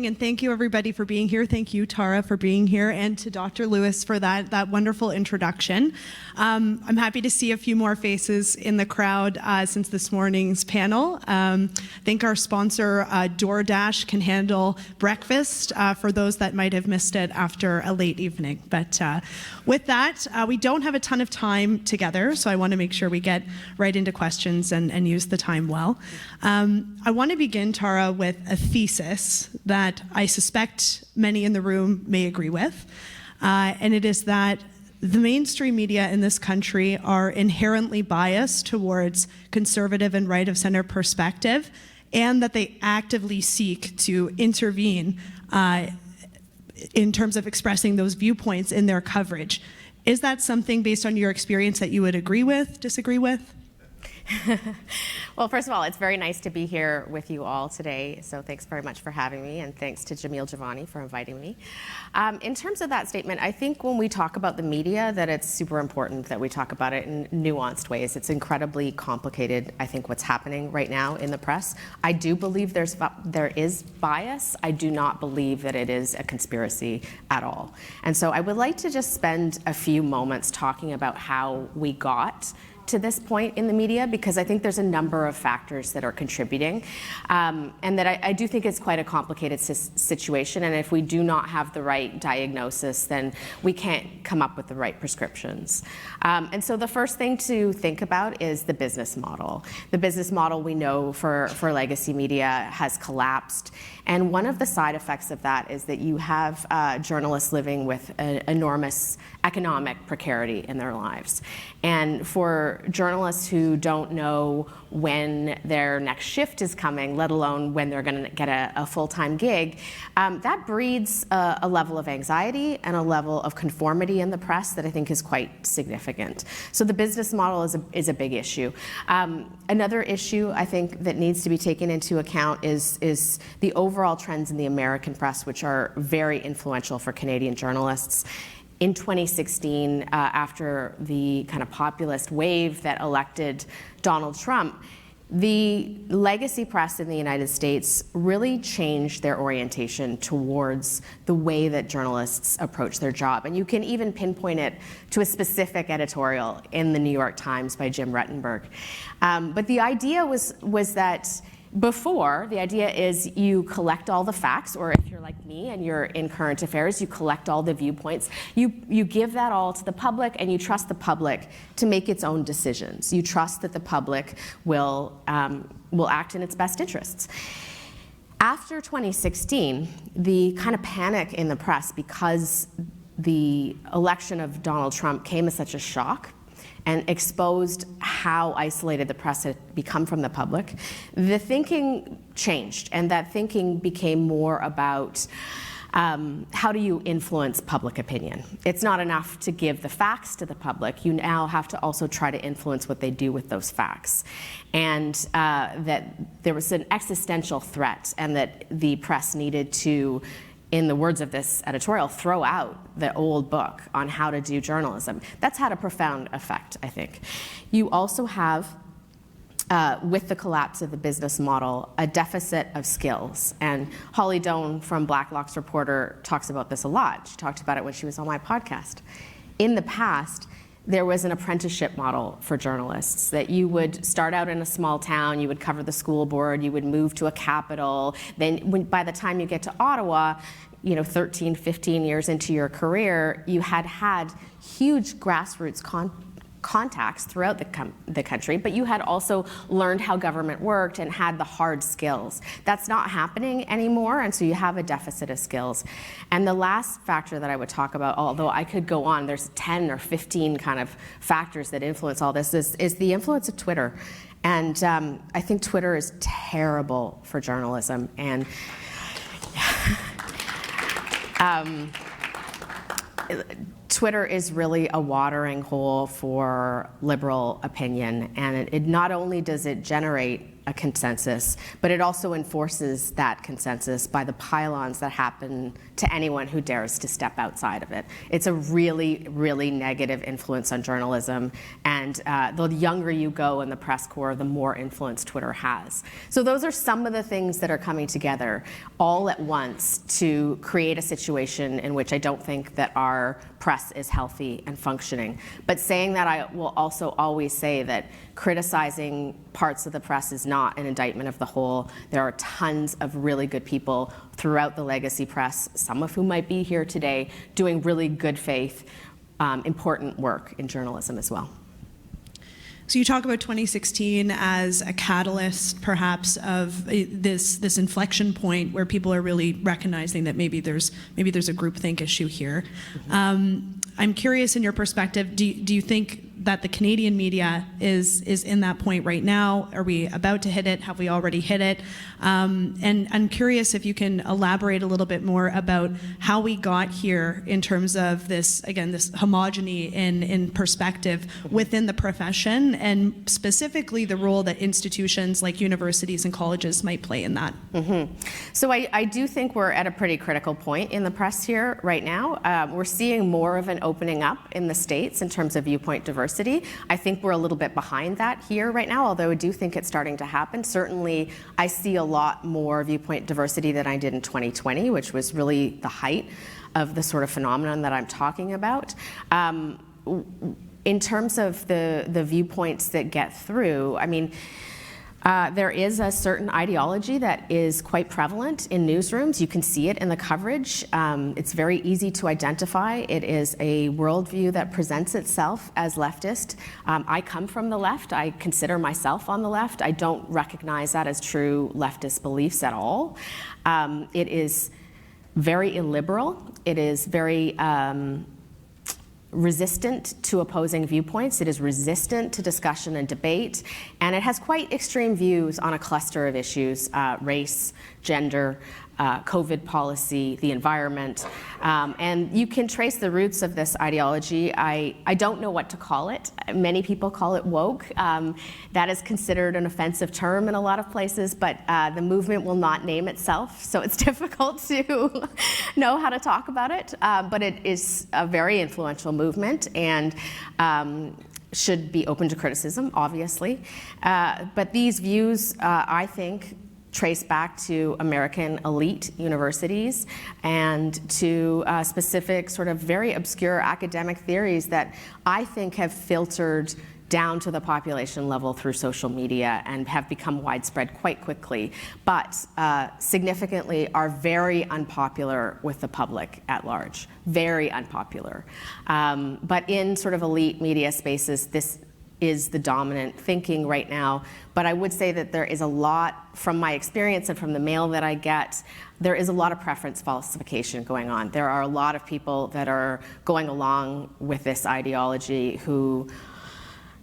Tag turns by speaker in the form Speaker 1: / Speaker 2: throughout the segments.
Speaker 1: morning, and thank you everybody for being here. Thank you, Tara, for being here, and to Dr. Lewis for that wonderful introduction. I'm happy to see a few more faces in the crowd since this morning's panel. I think our sponsor, DoorDash, can handle breakfast for those that might have missed it after a late evening. But with that, we don't have a ton of time together, so I want to make sure we get right into questions and use the time well. I want to begin, Tara, with a thesis that I suspect many in the room may agree with, and it is that the mainstream media in this country are inherently biased towards conservative and right-of-center perspective, and that they actively seek to intervene in terms of expressing those viewpoints in their coverage. Is that something, based on your experience, that you would agree with, disagree with?
Speaker 2: Well, first of all, it's very nice to be here with you all today, so thanks very much for having me, and thanks to Jamil Javani for inviting me. In terms of that statement, I think when we talk about the media, that it's super important that we talk about it in nuanced ways. It's incredibly complicated, I think, what's happening right now in the press. I do believe there is bias. I do not believe that it is a conspiracy at all. And so I would like to just spend a few moments talking about how we got to this point in the media, because I think there's a number of factors that are contributing, and that I do think it's quite a complicated situation, and if we do not have the right diagnosis, then we can't come up with the right prescriptions. And so the first thing to think about is the business model. The business model, we know, for legacy media has collapsed, and one of the side effects of that is that you have journalists living with an enormous economic precarity in their lives. And for journalists who don't know when their next shift is coming, let alone when they're going to get a full-time gig, that breeds a level of anxiety and a level of conformity in the press that I think is quite significant. So the business model is a big issue. Another issue I think that needs to be taken into account is the overall trends in the American press, which are very influential for Canadian journalists. In 2016, after the kind of populist wave that elected Donald Trump, the legacy press in the United States really changed their orientation towards the way that journalists approach their job. And you can even pinpoint it to a specific editorial in the New York Times by Jim Rettenberg. But the idea was that before, the idea is you collect all the facts, or if you're like me and you're in current affairs, you collect all the viewpoints. You give that all to the public, and you trust the public to make its own decisions. You trust that the public will act in its best interests. After 2016, the kind of panic in the press, because the election of Donald Trump came as such a shock and exposed how isolated the press had become from the public, the thinking changed, and that thinking became more about how do you influence public opinion. It's not enough to give the facts to the public. You now have to also try to influence what they do with those facts. And that there was an existential threat, and that the press needed to, in the words of this editorial, throw out the old book on how to do journalism. That's had a profound effect, I think. You also have, with the collapse of the business model, a deficit of skills. And Holly Doan from Blacklock's Reporter talks about this a lot. She talked about it when she was on my podcast. In the past, there was an apprenticeship model for journalists, that you would start out in a small town, you would cover the school board, you would move to a capital, then by the time you get to Ottawa, 13, 15 years into your career, you had huge grassroots contacts throughout the country, but you had also learned how government worked and had the hard skills. That's not happening anymore, and so you have a deficit of skills. And the last factor that I would talk about, although I could go on, there's 10 or 15 kind of factors that influence all this, is the influence of Twitter. And I think Twitter is terrible for journalism. And Twitter is really a watering hole for liberal opinion, and it not only does it generate a consensus, but it also enforces that consensus by the pylons that happen to anyone who dares to step outside of it. It's a really, really negative influence on journalism, and the younger you go in the press corps, the more influence Twitter has. So those are some of the things that are coming together all at once to create a situation in which I don't think that our press is healthy and functioning. But saying that, I will also always say that criticizing parts of the press is not an indictment of the whole. There are tons of really good people throughout the legacy press, some of whom might be here today, doing really good faith, important work in journalism as well.
Speaker 1: So you talk about 2016 as a catalyst, perhaps, of this inflection point where people are really recognizing that maybe there's a groupthink issue here. I'm curious, in your perspective, do you think that the Canadian media is in that point right now? Are we about to hit it? Have we already hit it? And I'm curious if you can elaborate a little bit more about how we got here in terms of this, again, this homogeny in perspective within the profession, and specifically the role that institutions like universities and colleges might play in that.
Speaker 2: So I do think we're at a pretty critical point in the press here right now. We're seeing more of an opening up in the States in terms of viewpoint diversity. I think we're a little bit behind that here right now, although I do think it's starting to happen. Certainly, I see a lot more viewpoint diversity than I did in 2020, which was really the height of the sort of phenomenon that I'm talking about. In terms of the viewpoints that get through, I mean, there is a certain ideology that is quite prevalent in newsrooms. You can see it in the coverage. It's very easy to identify. It is a worldview that presents itself as leftist. I come from the left. I consider myself on the left. I don't recognize that as true leftist beliefs at all. It is very illiberal. It is very resistant to opposing viewpoints. It is resistant to discussion and debate, and it has quite extreme views on a cluster of issues: race, gender, COVID policy, the environment. And you can trace the roots of this ideology. I don't know what to call it. Many people call it woke. That is considered an offensive term in a lot of places, but the movement will not name itself, so it's difficult to know how to talk about it. But it is a very influential movement, and should be open to criticism, obviously. But these views, I think, trace back to American elite universities and to specific sort of very obscure academic theories that I think have filtered down to the population level through social media and have become widespread quite quickly, but significantly are very unpopular with the public at large, very unpopular. But in sort of elite media spaces, this is the dominant thinking right now. But I would say that there is a lot, from my experience and from the mail that I get, there is a lot of preference falsification going on. There are a lot of people that are going along with this ideology who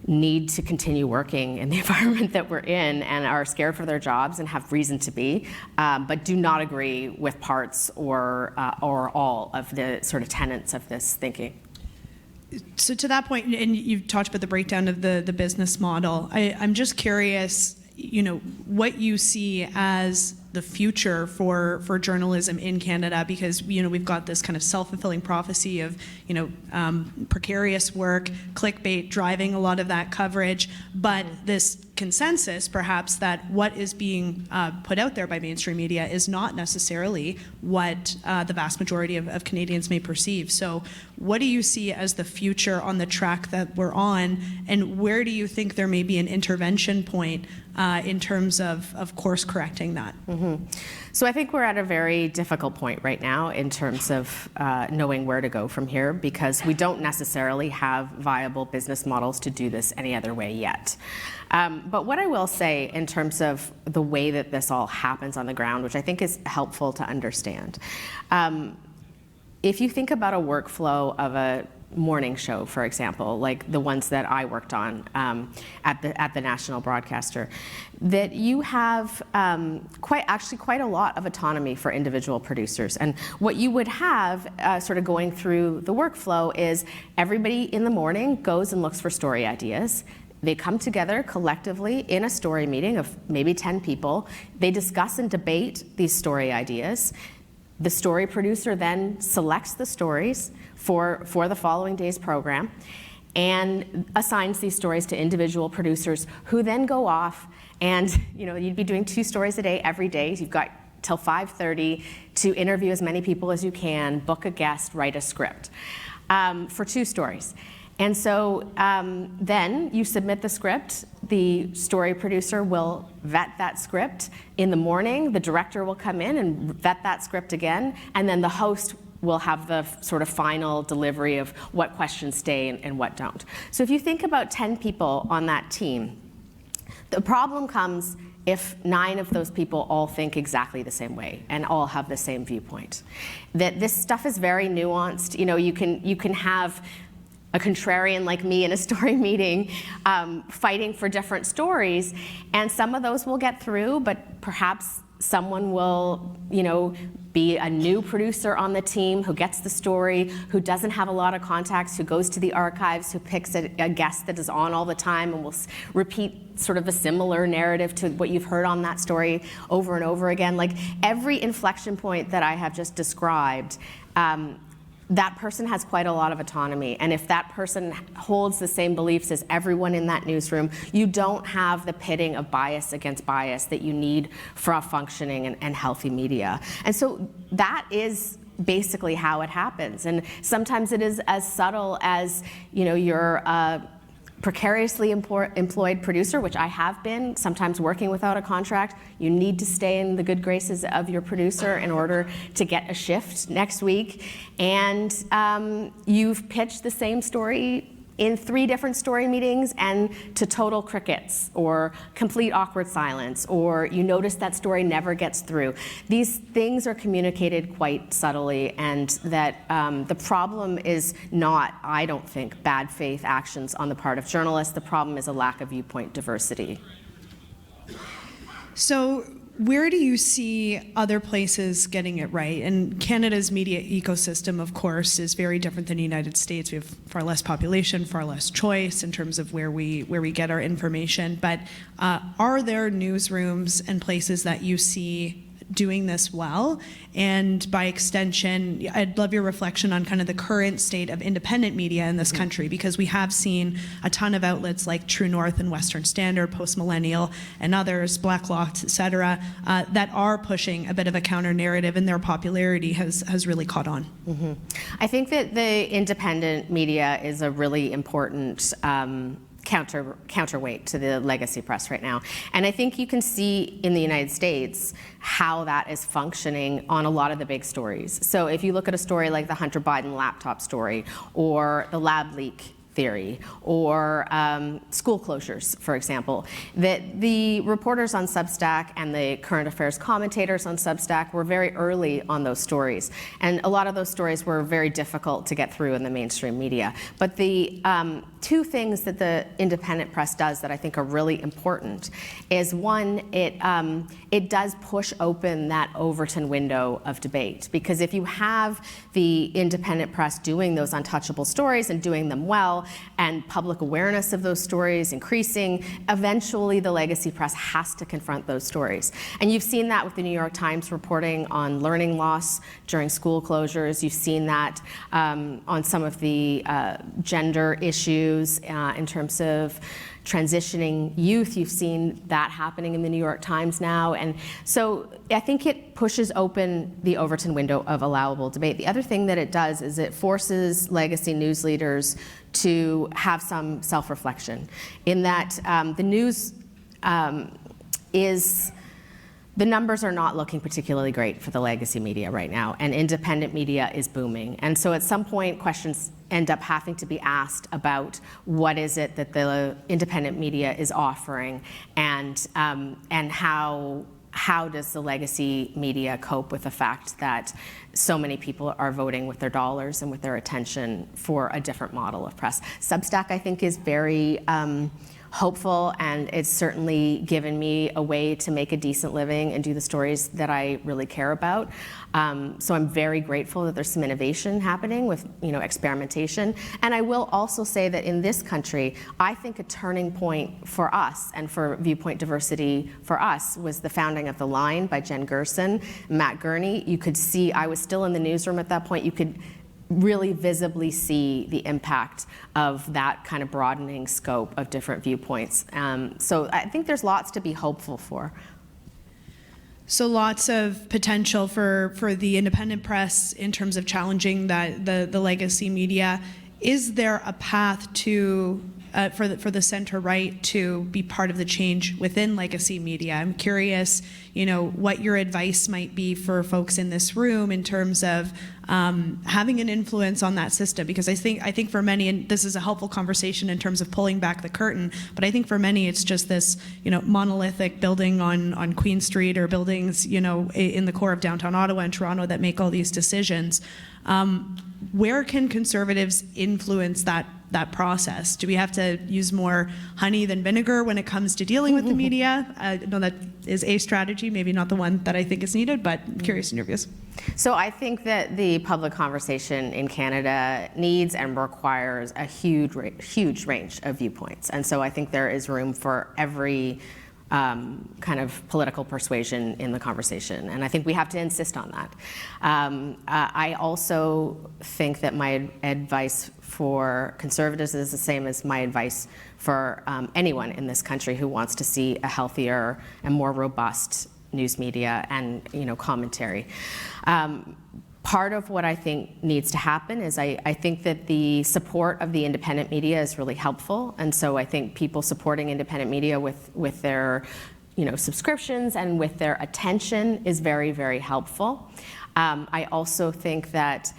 Speaker 2: need to continue working in the environment that we're in and are scared for their jobs and have reason to be, but do not agree with parts or all of the sort of tenets of this thinking.
Speaker 1: So to that point, and you've talked about the breakdown of the business model, I'm just curious, what you see as the future for journalism in Canada, because we've got this kind of self-fulfilling prophecy of precarious work, clickbait driving a lot of that coverage, but this consensus perhaps that what is being put out there by mainstream media is not necessarily what the vast majority of Canadians may perceive. So what do you see as the future on the track that we're on, and where do you think there may be an intervention point in terms of course correcting that?
Speaker 2: So I think we're at a very difficult point right now in terms of knowing where to go from here, because we don't necessarily have viable business models to do this any other way yet. But what I will say in terms of the way that this all happens on the ground, which I think is helpful to understand, if you think about a workflow of a morning show, for example, like the ones that I worked on at the national broadcaster, that you have quite a lot of autonomy for individual producers. And what you would have sort of going through the workflow is everybody in the morning goes and looks for story ideas. They come together collectively in a story meeting of maybe 10 people. They discuss and debate these story ideas. The story producer then selects the stories for the following day's program and assigns these stories to individual producers who then go off and, you'd be doing 2 stories a day every day. You've got till 5:30 to interview as many people as you can, book a guest, write a script for 2 stories. And so then you submit the script. The story producer will vet that script. In the morning, the director will come in and vet that script again, and then the host will have the sort of final delivery of what questions stay and what don't. So if you think about 10 people on that team, the problem comes if 9 of those people all think exactly the same way and all have the same viewpoint. That this stuff is very nuanced. You can have a contrarian like me in a story meeting fighting for different stories, and some of those will get through, but perhaps someone will, be a new producer on the team who gets the story, who doesn't have a lot of contacts, who goes to the archives, who picks a guest that is on all the time and will repeat sort of a similar narrative to what you've heard on that story over and over again. Like every inflection point that I have just described, that person has quite a lot of autonomy. And if that person holds the same beliefs as everyone in that newsroom, you don't have the pitting of bias against bias that you need for a functioning and healthy media. And so that is basically how it happens. And sometimes it is as subtle as, you're precariously employed producer, which I have been, sometimes working without a contract. You need to stay in the good graces of your producer in order to get a shift next week. And you've pitched the same story in 3 different story meetings and to total crickets or complete awkward silence, or you notice that story never gets through. These things are communicated quite subtly, and that the problem is not, I don't think, bad faith actions on the part of journalists. The problem is a lack of viewpoint diversity.
Speaker 1: So where do you see other places getting it right? And Canada's media ecosystem, of course, is very different than the United States. We have far less population, far less choice in terms of where we get our information. But are there newsrooms and places that you see doing this well? And by extension, I'd love your reflection on kind of the current state of independent media in this country, because we have seen a ton of outlets like True North and Western Standard, Post Millennial, and others, Black Lots, et cetera, that are pushing a bit of a counter narrative, and their popularity has really caught on.
Speaker 2: Mm-hmm. I think that the independent media is a really important counterweight to the legacy press right now. And I think you can see in the United States how that is functioning on a lot of the big stories. So if you look at a story like the Hunter Biden laptop story, or the lab leak theory, or school closures, for example, that the reporters on Substack and the current affairs commentators on Substack were very early on those stories. And a lot of those stories were very difficult to get through in the mainstream media. But the 2 things that the independent press does that I think are really important is, one, it does push open that Overton window of debate. Because if you have the independent press doing those untouchable stories and doing them well, and public awareness of those stories increasing, eventually the legacy press has to confront those stories. And you've seen that with the New York Times reporting on learning loss during school closures. You've seen that on some of the gender issues in terms of transitioning youth. You've seen that happening in the New York Times now. And so I think it pushes open the Overton window of allowable debate. The other thing that it does is it forces legacy news leaders to have some self-reflection, in that the news the numbers are not looking particularly great for the legacy media right now, and independent media is booming. And so at some point, questions end up having to be asked about what is it that the independent media is offering, and how does the legacy media cope with the fact that so many people are voting with their dollars and with their attention for a different model of press. Substack, I think, is very hopeful, and it's certainly given me a way to make a decent living and do the stories that I really care about. So I'm very grateful that there's some innovation happening with, experimentation. And I will also say that in this country, I think a turning point for us and for viewpoint diversity for us was the founding of The Line by Jen Gerson, Matt Gurney. You could see, I was still in the newsroom at that point, you could really visibly see the impact of that kind of broadening scope of different viewpoints. So I think there's lots to be hopeful for.
Speaker 1: So lots of potential for the independent press in terms of challenging the legacy media. Is there a path to for the center right to be part of the change within legacy media? I'm curious, what your advice might be for folks in this room in terms of having an influence on that system, because I think for many, and this is a helpful conversation in terms of pulling back the curtain, but I think for many it's just this monolithic building on Queen Street or buildings in the core of downtown Ottawa and Toronto that make all these decisions. Where can Conservatives influence that process? Do we have to use more honey than vinegar when it comes to dealing with the media? I know that is a strategy, maybe not the one that I think is needed, but I'm curious in your views.
Speaker 2: So I think that the public conversation in Canada needs and requires a huge range of viewpoints. And so I think there is room for every kind of political persuasion in the conversation. And I think we have to insist on that. I also think that my advice for Conservatives is the same as my advice for anyone in this country who wants to see a healthier and more robust news media and commentary. Part of what I think needs to happen is I think that the support of the independent media is really helpful, and so I think people supporting independent media with their subscriptions and with their attention is very, very helpful. I also think that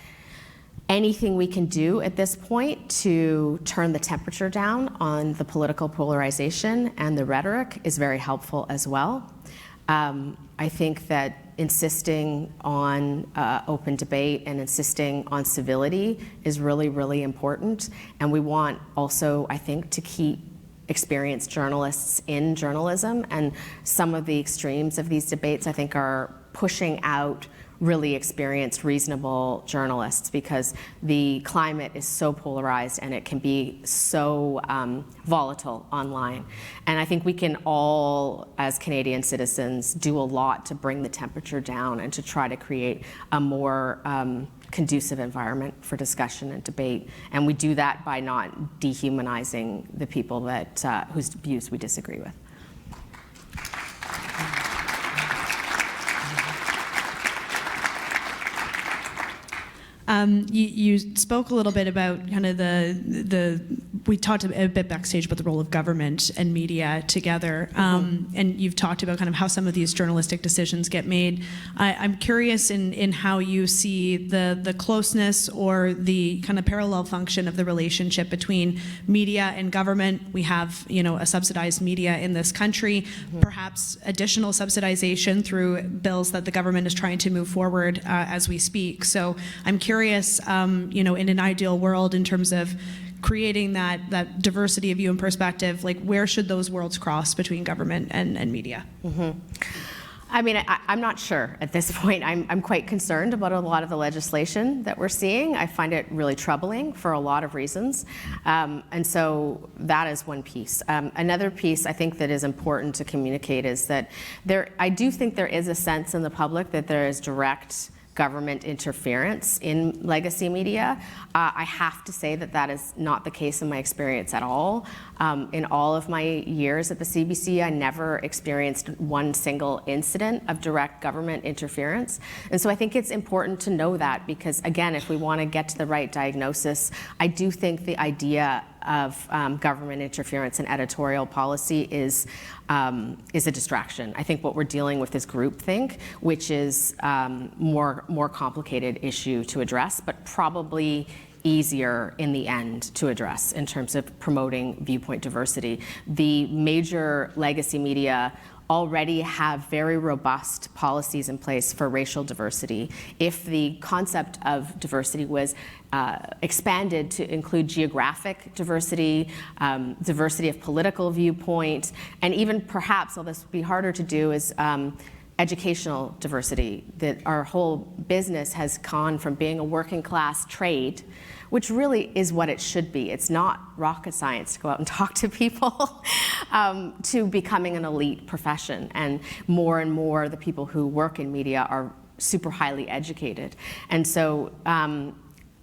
Speaker 2: anything we can do at this point to turn the temperature down on the political polarization and the rhetoric is very helpful as well. I think that insisting on open debate and insisting on civility is really, really important. And we want also, I think, to keep experienced journalists in journalism. And some of the extremes of these debates, I think, are pushing out really experienced, reasonable journalists, because the climate is so polarized and it can be so volatile online. And I think we can all, as Canadian citizens, do a lot to bring the temperature down and to try to create a more conducive environment for discussion and debate. And we do that by not dehumanizing the people that whose views we disagree with.
Speaker 1: You spoke a little bit about kind of we talked a bit backstage about the role of government and media together, and you've talked about kind of how some of these journalistic decisions get made. I'm curious in how you see the closeness or the kind of parallel function of the relationship between media and government. We have, a subsidized media in this country, perhaps additional subsidization through bills that the government is trying to move forward as we speak. So I'm curious, in an ideal world, in terms of creating that diversity of view and perspective, like where should those worlds cross between government and media?
Speaker 2: I mean, I'm not sure at this point. I'm quite concerned about a lot of the legislation that we're seeing. I find it really troubling for a lot of reasons. And so that is one piece. Another piece I think that is important to communicate is that I do think there is a sense in the public that there is direct government interference in legacy media. I have to say that is not the case in my experience at all. In all of my years at the CBC, I never experienced one single incident of direct government interference. And so I think it's important to know that, because again, if we want to get to the right diagnosis, I do think the idea of government interference in editorial policy is a distraction. I think what we're dealing with is groupthink, which is more complicated issue to address, but probably easier in the end to address in terms of promoting viewpoint diversity. The major legacy media already have very robust policies in place for racial diversity. If the concept of diversity was expanded to include geographic diversity, diversity of political viewpoint, and even perhaps, although this would be harder to do, is educational diversity, that our whole business has gone from being a working class trade, which really is what it should be. It's not rocket science to go out and talk to people, to becoming an elite profession. And more the people who work in media are super highly educated. And so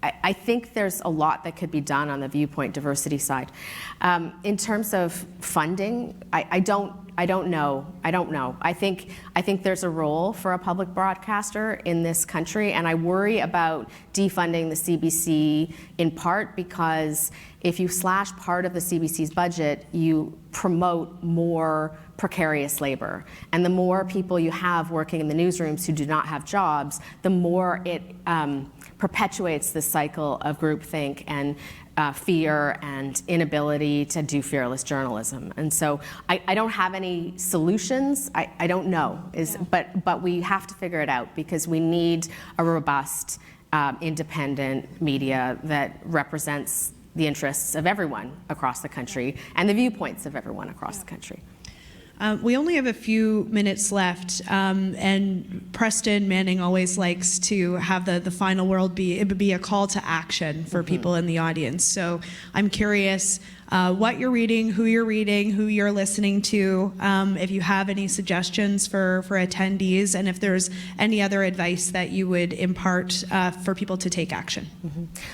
Speaker 2: I think there's a lot that could be done on the viewpoint diversity side. In terms of funding, I don't know. I think there's a role for a public broadcaster in this country, and I worry about defunding the CBC in part because if you slash part of the CBC's budget, you promote more precarious labor. And the more people you have working in the newsrooms who do not have jobs, the more it perpetuates this cycle of groupthink and fear and inability to do fearless journalism. And so I don't have any solutions. I don't know, but we have to figure it out because we need a robust, independent media that represents the interests of everyone across the country and the viewpoints of everyone across the country.
Speaker 1: We only have a few minutes left, and Preston Manning always likes to have the final word be a call to action for people in the audience. So I'm curious what you're reading, who you're listening to, if you have any suggestions for attendees, and if there's any other advice that you would impart for people to take action.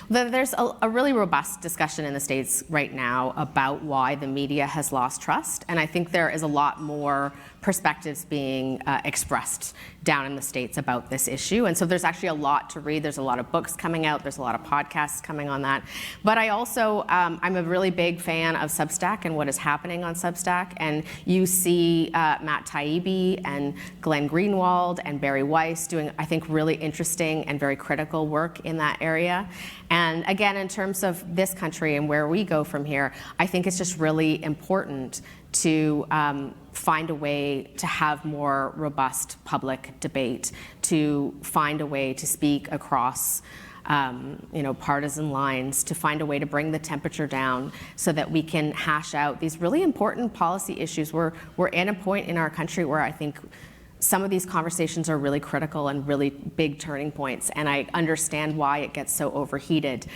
Speaker 2: There's a really robust discussion in the States right now about why the media has lost trust, and I think there is a lot more perspectives being expressed down in the States about this issue. And so there's actually a lot to read. There's a lot of books coming out. There's a lot of podcasts coming on that. But I also, I'm a really big fan of Substack and what is happening on Substack. And you see Matt Taibbi and Glenn Greenwald and Barry Weiss doing, I think, really interesting and very critical work in that area. And again, in terms of this country and where we go from here, I think it's just really important to find a way to have more robust public debate, to find a way to speak across partisan lines, to find a way to bring the temperature down so that we can hash out these really important policy issues. We're at a point in our country where I think some of these conversations are really critical and really big turning points, and I understand why it gets so overheated.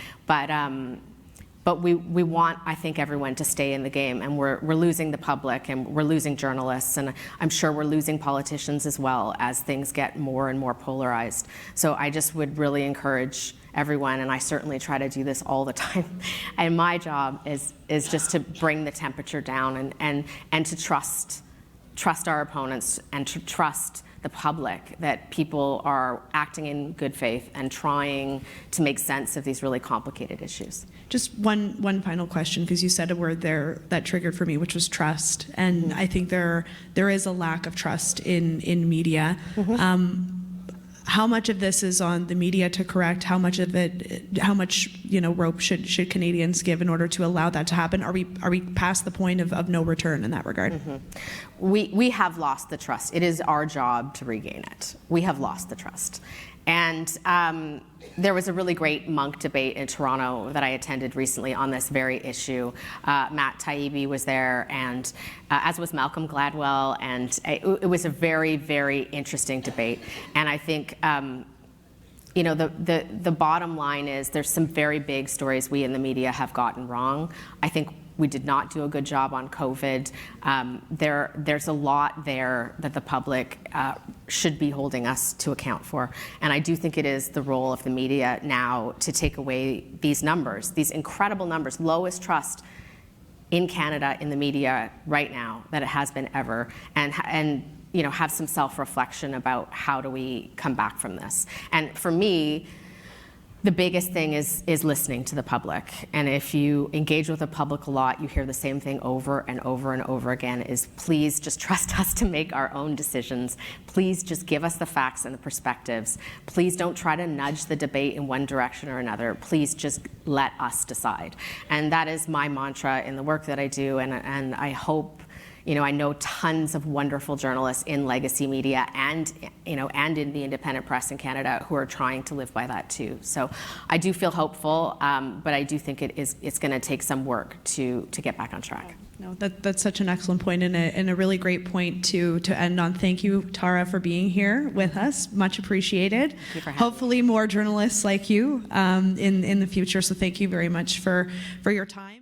Speaker 2: But we want, I think, everyone to stay in the game, and we're losing the public, and we're losing journalists, and I'm sure we're losing politicians as well as things get more and more polarized. So I just would really encourage everyone, and I certainly try to do this all the time. And my job is just to bring the temperature down and to trust our opponents and to trust the public that people are acting in good faith and trying to make sense of these really complicated issues.
Speaker 1: Just one final question, because you said a word there that triggered for me, which was trust. And I think there is a lack of trust in media. How much of this is on the media to correct? How much rope should Canadians give in order to allow that to happen? Are we past the point of no return in that regard?
Speaker 2: We have lost the trust. It is our job to regain it. We have lost the trust. And there was a really great Monk debate in Toronto that I attended recently on this very issue. Matt Taibbi was there, and as was Malcolm Gladwell, and it was a very, very interesting debate. And I think the bottom line is there's some very big stories we in the media have gotten wrong. I think we did not do a good job on COVID. There's a lot there that the public should be holding us to account for. And I do think it is the role of the media now to take away these numbers, these incredible numbers, lowest trust in Canada in the media right now that it has been ever, and have some self-reflection about how do we come back from this. And for me, the biggest thing is listening to the public. And if you engage with the public a lot, you hear the same thing over and over and over again, is please just trust us to make our own decisions. Please just give us the facts and the perspectives. Please don't try to nudge the debate in one direction or another. Please just let us decide. And that is my mantra in the work that I do. And I hope I know tons of wonderful journalists in legacy media and in the independent press in Canada who are trying to live by that too. So I do feel hopeful, but I do think it's going to take some work to get back on track.
Speaker 1: No, that's such an excellent point and a really great point to end on. Thank you, Tara, for being here with us. Much appreciated.
Speaker 2: Thank you for having
Speaker 1: Hopefully more journalists like you in the future. So thank you very much for your time.